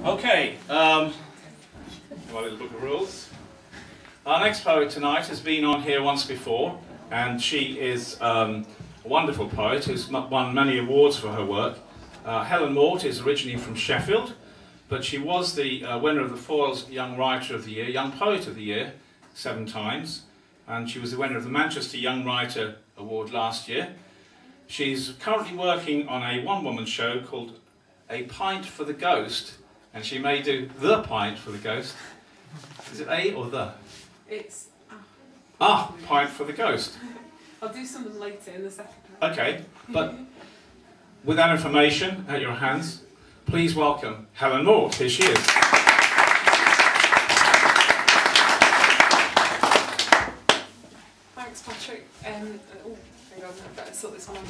Okay, my little book of rules. Our next poet tonight has been on here once before, and she is a wonderful poet who's won many awards for her work. Helen Mort is originally from Sheffield, but she was the winner of the Foyle's Young Writer of the Year, Young Poet of the Year, 7 times, and she was the winner of the Manchester Young Writer Award last year. She's currently working on a one-woman show called A Pint for the Ghost, and she may do The Pint for the Ghost. Is it A or The? It's Pint for the Ghost. I'll do something later in the second part. Okay, but with that information at your hands, please welcome Helen Mort. Here she is. Thanks, Patrick. Hang on, I better sort this one out.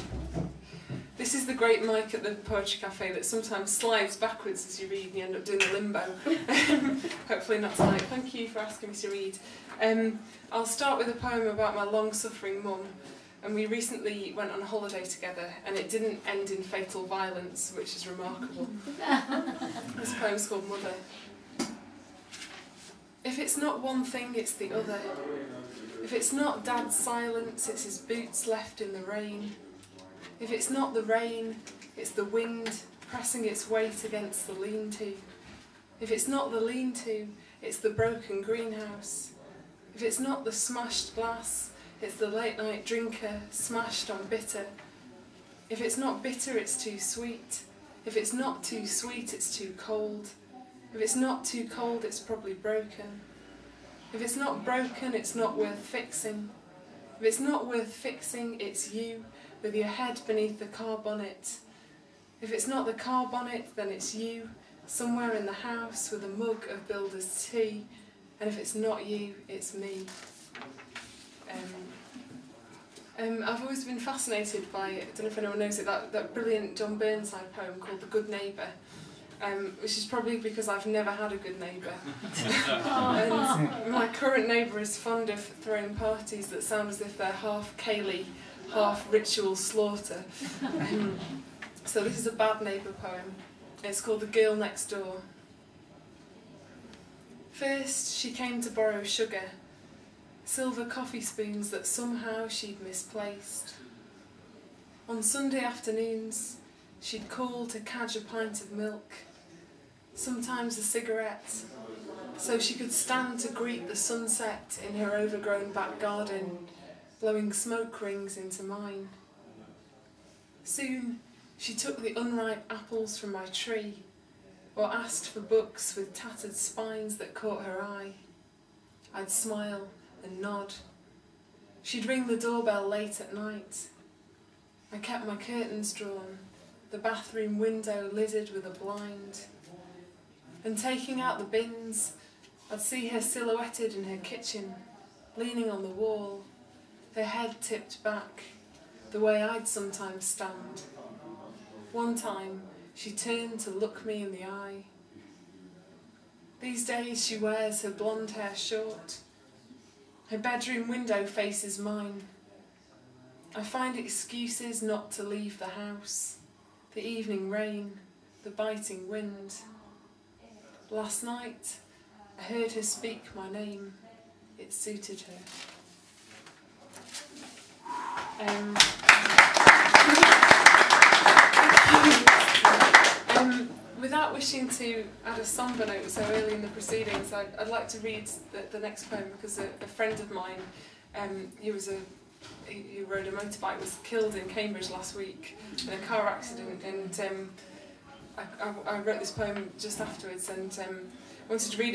This is the great mic at the Poetry Cafe that sometimes slides backwards as you read and you end up doing the limbo. Hopefully not tonight. Thank you for asking me to read. I'll start with a poem about my long-suffering mum. And we recently went on a holiday together, and it didn't end in fatal violence, which is remarkable. This poem's called Mother. If it's not one thing, it's the other. If it's not Dad's silence, it's his boots left in the rain. If it's not the rain, it's the wind pressing its weight against the lean-to. If it's not the lean-to, it's the broken greenhouse. If it's not the smashed glass, it's the late-night drinker smashed on bitter. If it's not bitter, it's too sweet. If it's not too sweet, it's too cold. If it's not too cold, it's probably broken. If it's not broken, it's not worth fixing. If it's not worth fixing, it's you, with your head beneath the car bonnet. If it's not the car bonnet, then it's you, somewhere in the house with a mug of builder's tea. And if it's not you, it's me. I've always been fascinated by, I don't know if anyone knows it, that brilliant John Burnside poem called The Good Neighbour, which is probably because I've never had a good neighbour. And my current neighbour is fond of throwing parties that sound as if they're half ceilidh, half ritual slaughter. So this is a bad neighbour poem. It's called The Girl Next Door. First she came to borrow sugar, silver coffee spoons that somehow she'd misplaced. On Sunday afternoons, she'd call to cadge a pint of milk, sometimes a cigarette, so she could stand to greet the sunset in her overgrown back garden, blowing smoke rings into mine. Soon, she took the unripe apples from my tree, or asked for books with tattered spines that caught her eye. I'd smile and nod. She'd ring the doorbell late at night. I kept my curtains drawn, the bathroom window lidded with a blind. And taking out the bins, I'd see her silhouetted in her kitchen, leaning on the wall, her head tipped back, the way I'd sometimes stand. One time, she turned to look me in the eye. These days she wears her blonde hair short. Her bedroom window faces mine. I find excuses not to leave the house. The evening rain, the biting wind. Last night, I heard her speak my name. It suited her. Without wishing to add a sombre note so early in the proceedings, I'd like to read the next poem because a friend of mine who rode a motorbike was killed in Cambridge last week in a car accident, and I wrote this poem just afterwards and wanted to read it